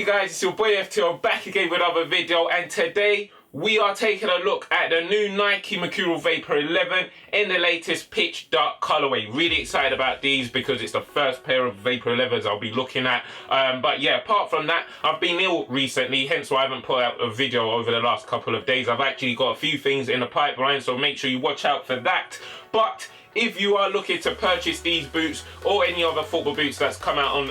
you guys, it's your boy FTO back again with another video, and today we are taking a look at the new Nike Mercurial Vapor 11 in the latest pitch dark colorway. Really excited about these because it's the first pair of Vapor 11s I'll be looking at. But yeah, apart from that, I've been ill recently, hence why I haven't put out a video over the last couple of days. I've actually got a few things in the pipeline, so make sure you watch out for that. But if you are looking to purchase these boots or any other football boots that's come out on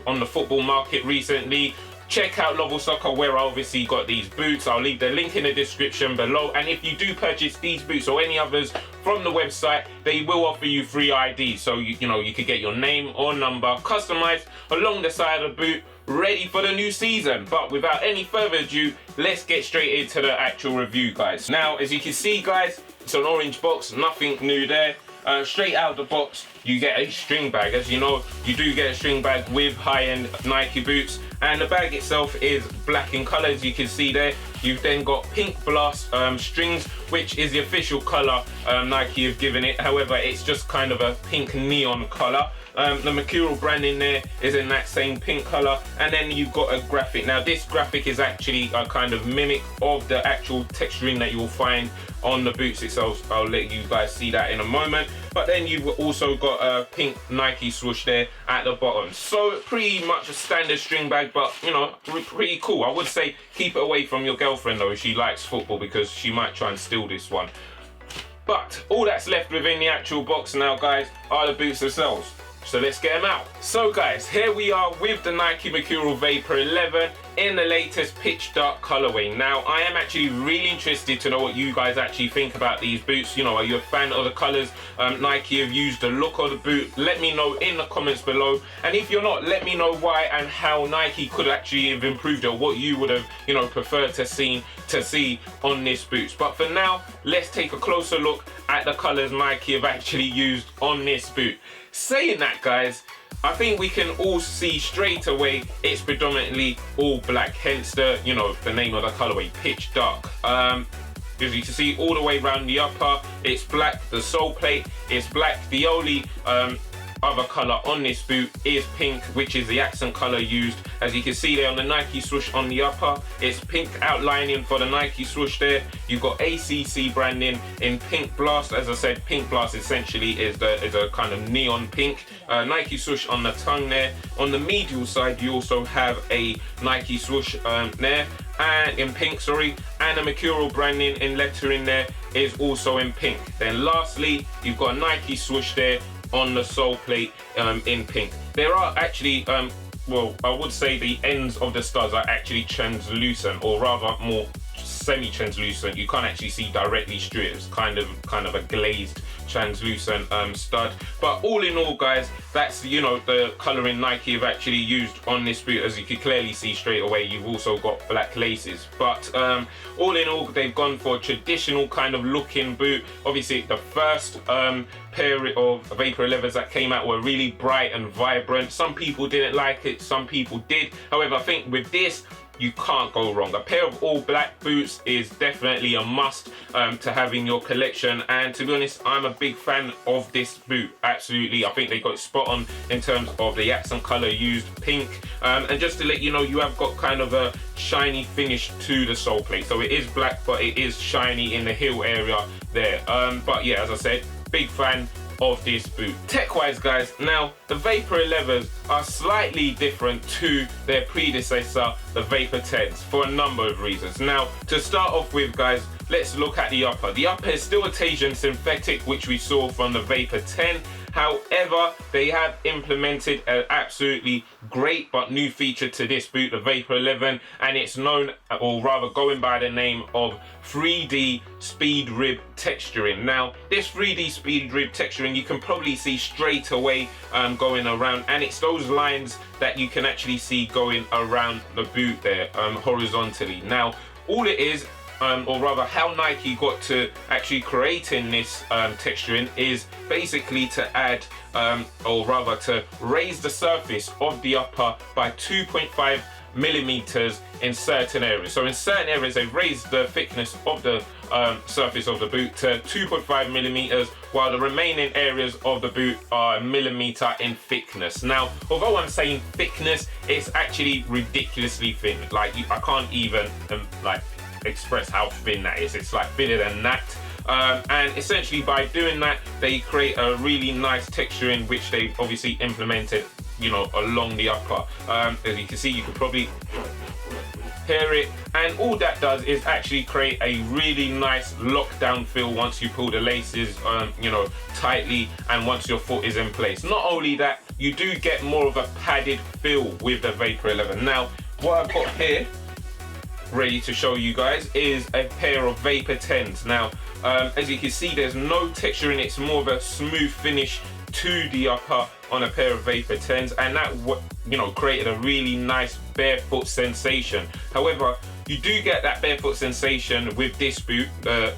on the football market recently, check out Lovell Soccer, where I obviously got these boots. I'll leave the link in the description below. And if you do purchase these boots or any others from the website, they will offer you free ID. So you could get your name or number customized along the side of the boot, ready for the new season. But without any further ado, let's get straight into the actual review, guys. Now, as you can see, guys, it's an orange box, nothing new there. Straight out of the box, you get a string bag. As you know, you do get a string bag with high-end Nike boots, and the bag itself is black in color, as you can see there. You've then got pink blast strings, which is the official color Nike have given it. However, it's just kind of a pink neon color. The Mercurial branding there is in that same pink color, and then you've got a graphic. Now, this graphic is actually a kind of mimic of the actual texturing that you will find on the boots itself. I'll let you guys see that in a moment. But then you've also got a pink Nike swoosh there at the bottom. So pretty much a standard string bag, but pretty cool. I would say keep it away from your girlfriend though if she likes football, because she might try and steal this one. But all that's left within the actual box now, guys, are the boots themselves. So let's get them out. So guys, here we are with the Nike Mercurial Vapor 11 in the latest pitch dark colorway. Now, I am actually really interested to know what you guys actually think about these boots. Are you a fan of the colors Nike have used, the look of the boot? Let me know in the comments below. And if you're not, let me know why and how Nike could actually have improved it, or what you would have preferred to see on this boot. But for now, let's take a closer look at the colors Nike have actually used on this boot. Saying that, guys, I think we can all see straight away it's predominantly all black, hence the name of the colorway, pitch dark. As you can see, all the way around the upper, it's black. The sole plate is black. The only other color on this boot is pink, which is the accent color used. As you can see there on the Nike swoosh on the upper, it's pink outlining for the Nike swoosh there. You've got ACC branding in pink blast. As I said, pink blast essentially is a kind of neon pink. Nike swoosh on the tongue there. On the medial side, you also have a Nike swoosh there, and in pink, and the Mercurial branding in lettering there is also in pink. Then lastly, you've got a Nike swoosh there on the sole plate in pink. There are actually well, I would say the ends of the studs are actually translucent, or rather more semi-translucent. You can't actually see directly through it. It's kind of a glazed translucent stud. But all in all, guys, that's the coloring Nike have actually used on this boot. As you can clearly see straight away, you've also got black laces. But all in all, they've gone for a traditional kind of looking boot. Obviously, the first pair of Vapor 11s that came out were really bright and vibrant. Some people didn't like it, some people did. However, I think with this, you can't go wrong. A pair of all black boots is definitely a must to have in your collection. And to be honest, I'm a big fan of this boot. Absolutely, I think they got it spot on in terms of the accent color used, pink. And just to let you know, you have got kind of a shiny finish to the sole plate. So it is black, but it is shiny in the heel area there. But yeah, as I said, big fan of this boot. Tech-wise, guys, now the Vapor 11s are slightly different to their predecessor, the Vapor 10s, for a number of reasons. Now, to start off with, guys, let's look at the upper. The upper is still a Teijin synthetic, which we saw from the Vapor 10. However, they have implemented an absolutely great but new feature to this boot, the Vapor 11, and it's known, or rather going by the name of 3D speed rib texturing. Now, this 3D speed rib texturing, you can probably see straight away going around, and it's those lines that you can actually see going around the boot there horizontally. Now, all it is, or rather how Nike got to actually creating this texturing, is basically to add, or rather to raise the surface of the upper by 2.5 millimeters in certain areas. So in certain areas, they've raised the thickness of the surface of the boot to 2.5 millimeters, while the remaining areas of the boot are 1 millimeter in thickness. Now, although I'm saying thickness, it's actually ridiculously thin. Like, I can't even like express how thin that is. It's like thinner than that. And essentially by doing that, they create a really nice texture in which they've obviously implemented, you know, along the upper. As you can see, you could probably hear it, and all that does is actually create a really nice lockdown feel once you pull the laces you know, tightly, and once your foot is in place. Not only that, you do get more of a padded feel with the Vapor 11. Now, what I've got here ready to show you guys is a pair of Vapor 10s. Now, as you can see, there's no texture in it. It's more of a smooth finish to the upper on a pair of Vapor 10s, and that, you know, created a really nice barefoot sensation. However, you do get that barefoot sensation with this boot,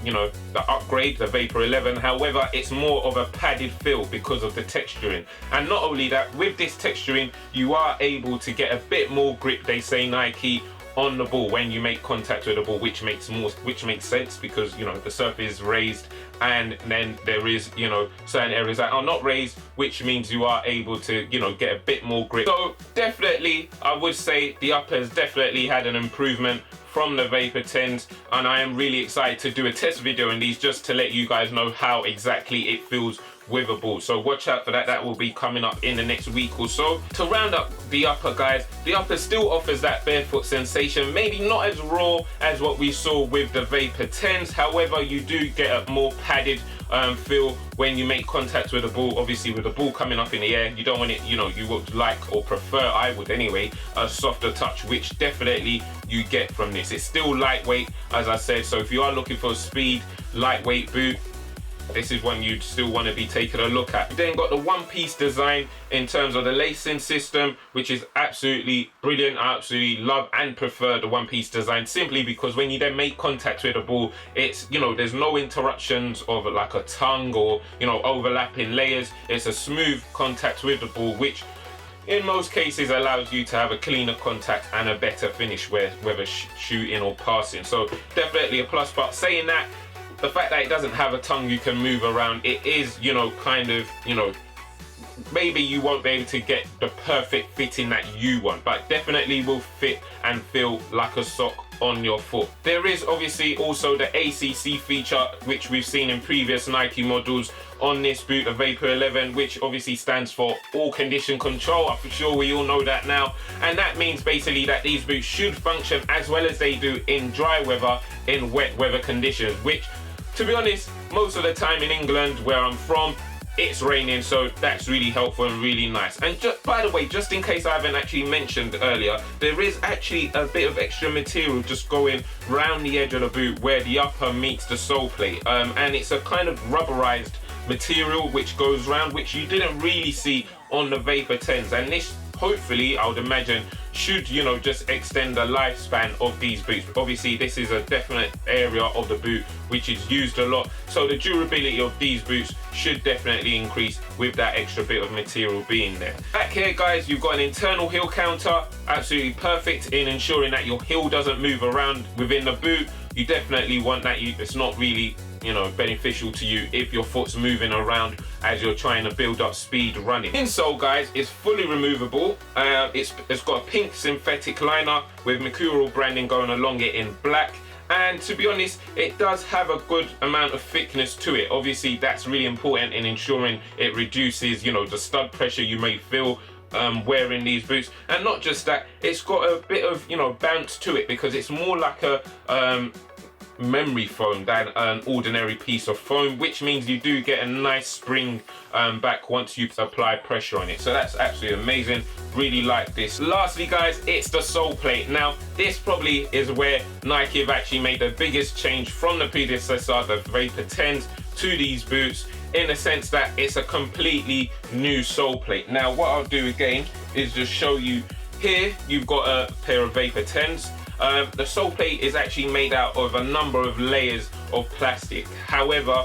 you know, the upgrade, the Vapor 11. However, it's more of a padded feel because of the texturing. And not only that, with this texturing, you are able to get a bit more grip, they say Nike, on the ball when you make contact with the ball, which makes sense because, you know, the surface is raised, and then there is, you know, certain areas that are not raised, which means you are able to, you know, get a bit more grip. So definitely, I would say the upper has definitely had an improvement from the Vapor 10s, and I am really excited to do a test video in these just to let you guys know how exactly it feels with a ball. So watch out for that. That will be coming up in the next week or so. To round up the upper, guys, the upper still offers that barefoot sensation, maybe not as raw as what we saw with the Vapor 10s. However, you do get a more padded feel when you make contact with the ball. Obviously, with the ball coming up in the air, you don't want it, you know, you would like, or prefer, I would anyway, a softer touch, which definitely you get from this. It's still lightweight, as I said, so if you are looking for a speed lightweight boot, this is one you'd still want to be taking a look at. You then got the one-piece design in terms of the lacing system, which is absolutely brilliant. I absolutely love and prefer the one-piece design, simply because when you then make contact with the ball, it's, you know, there's no interruptions of like a tongue or, you know, overlapping layers. It's a smooth contact with the ball, which in most cases allows you to have a cleaner contact and a better finish, whether shooting or passing. So definitely a plus. But saying that, the fact that it doesn't have a tongue you can move around, it is, you know, kind of, you know, maybe you won't be able to get the perfect fitting that you want, but definitely will fit and feel like a sock on your foot. There is obviously also the ACC feature, which we've seen in previous Nike models on this boot, the Vapor 11, which obviously stands for all condition control. I'm sure we all know that now, and that means basically that these boots should function as well as they do in dry weather, in wet weather conditions, which, to be honest, most of the time in England, where I'm from, it's raining, so that's really helpful and really nice. And just, by the way, just in case I haven't actually mentioned earlier, there is actually a bit of extra material just going round the edge of the boot where the upper meets the sole plate, and it's a kind of rubberized material which goes round, which you didn't really see on the Vapor 10s, and this, hopefully, I would imagine, should, you know, just extend the lifespan of these boots. Obviously, this is a definite area of the boot which is used a lot, so the durability of these boots should definitely increase with that extra bit of material being there. Back here, guys, you've got an internal heel counter, absolutely perfect in ensuring that your heel doesn't move around within the boot. You definitely want that. It's not really, you know, beneficial to you if your foot's moving around as you're trying to build up speed running. Insole, guys, is fully removable. It's got a pink synthetic liner with Mercurial branding going along it in black. And to be honest, it does have a good amount of thickness to it. Obviously, that's really important in ensuring it reduces, you know, the stud pressure you may feel wearing these boots. And not just that, it's got a bit of, you know, bounce to it, because it's more like a memory foam than an ordinary piece of foam, which means you do get a nice spring back once you apply pressure on it. So that's absolutely amazing. Really like this. Lastly, guys, it's the sole plate. Now, this probably is where Nike have actually made the biggest change from the predecessor, the Vapor 10s, to these boots, in the sense that it's a completely new sole plate. Now, what I'll do again is just show you here. You've got a pair of Vapor 10s. The sole plate is actually made out of a number of layers of plastic. However,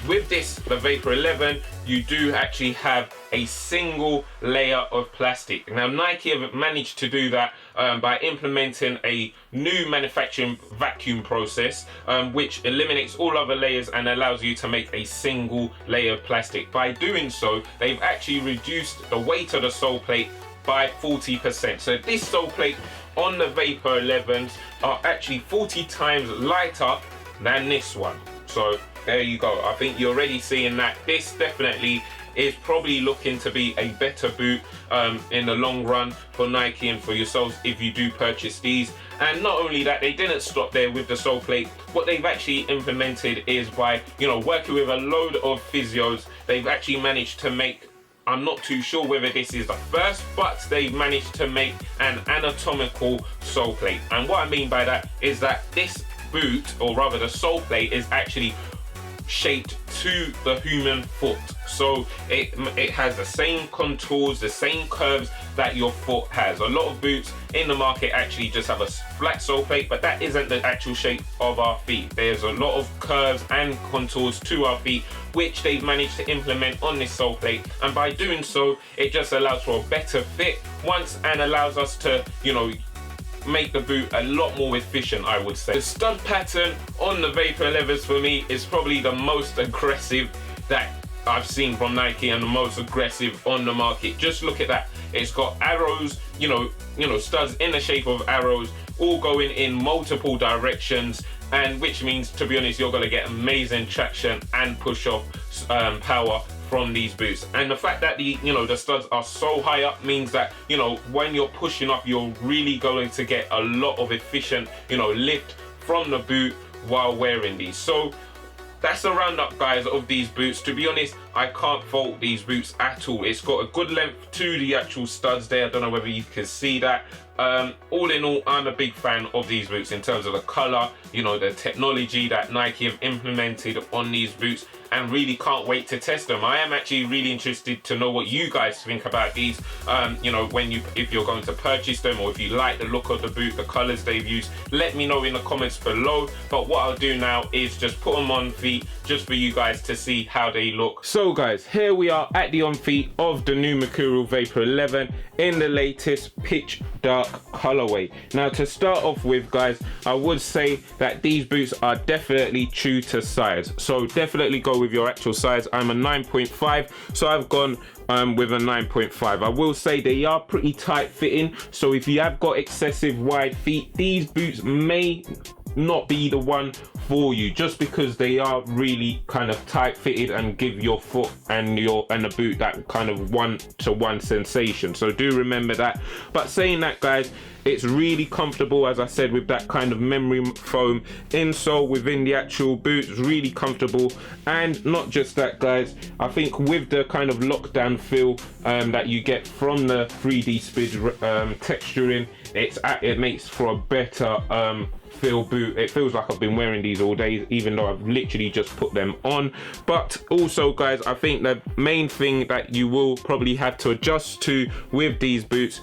with this, the Vapor 11, you do actually have a single layer of plastic. Now Nike have managed to do that by implementing a new manufacturing vacuum process, which eliminates all other layers and allows you to make a single layer of plastic. By doing so, they've actually reduced the weight of the sole plate by 40%. So this sole plate on the Vapor 11s are actually 40 times lighter than this one. So there you go. I think you're already seeing that this definitely is probably looking to be a better boot in the long run for Nike and for yourselves if you do purchase these. And not only that, they didn't stop there with the sole plate. What they've actually implemented is by, working with a load of physios, they've actually managed to make, I'm not too sure whether this is the first, but they've managed to make an anatomical sole plate. And what I mean by that is that this boot, or rather the sole plate, is actually shaped to the human foot. So it has the same contours, the same curves that your foot has. A lot of boots in the market actually just have a flat sole plate, but that isn't the actual shape of our feet. There's a lot of curves and contours to our feet, which they've managed to implement on this sole plate. And by doing so, it just allows for a better fit once and allows us to, make the boot a lot more efficient, I would say. The stud pattern on the Vapor 11s for me is probably the most aggressive that I've seen from Nike and the most aggressive on the market. Just look at that. It's got arrows, studs in the shape of arrows, all going in multiple directions, and which means, to be honest, you're going to get amazing traction and push off power from these boots. And the fact that the studs are so high up means that when you're pushing up, you're really going to get a lot of efficient lift from the boot while wearing these. So that's the roundup, guys, of these boots. To be honest, I can't fault these boots at all. It's got a good length to the actual studs there. I don't know whether you can see that. All in all, I'm a big fan of these boots in terms of the color, the technology that Nike have implemented on these boots, and really can't wait to test them. I am actually really interested to know what you guys think about these. If you're going to purchase them, or if you like the look of the boot, the colors they've used, let me know in the comments below. But what I'll do now is just put them on feet just for you guys to see how they look. So guys, here we are at the on feet of the new Mercurial Vapor 11 in the latest pitch dark colorway. Now, to start off with, guys, I would say that these boots are definitely true to size. So definitely go with your actual size. I'm a 9.5, so I've gone with a 9.5. I will say they are pretty tight fitting, so if you have got excessive wide feet, these boots may not be the one for you, just because they are really kind of tight fitted and give your foot and the boot that kind of one-to-one sensation. So do remember that. But saying that, guys, it's really comfortable, as I said, with that kind of memory foam insole within the actual boot. It's really comfortable. And not just that, guys, I think with the kind of lockdown feel that you get from the 3D Spid texturing, it makes for a better feel boot. It feels like I've been wearing these all day, even though I've literally just put them on. But also, guys, I think the main thing that you will probably have to adjust to with these boots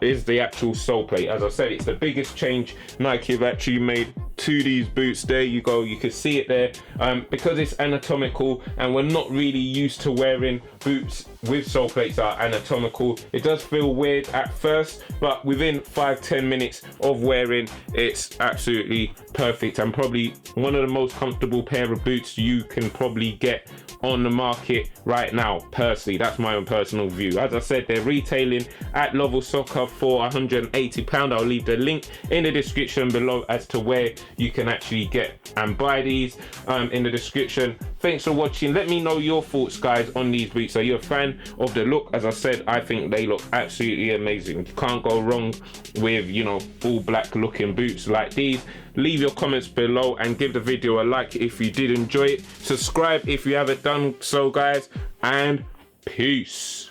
is the actual sole plate. As I said, it's the biggest change Nike have actually made to these boots. There you go, you can see it there. Because it's anatomical and we're not really used to wearing boots with sole plates that are anatomical, it does feel weird at first, but within 5-10 minutes of wearing, it's absolutely perfect and probably one of the most comfortable pair of boots you can probably get on the market right now. Personally, that's my own personal view. As I said, they're retailing at Lovell Soccer for £180. I'll leave the link in the description below as to where you can actually get and buy these in the description. Thanks for watching. Let me know your thoughts, guys, on these boots. Are you a fan of the look? As I said, I think they look absolutely amazing. You can't go wrong with all black looking boots like these. Leave your comments below and give the video a like if you did enjoy it. Subscribe if you haven't done so, guys, and peace.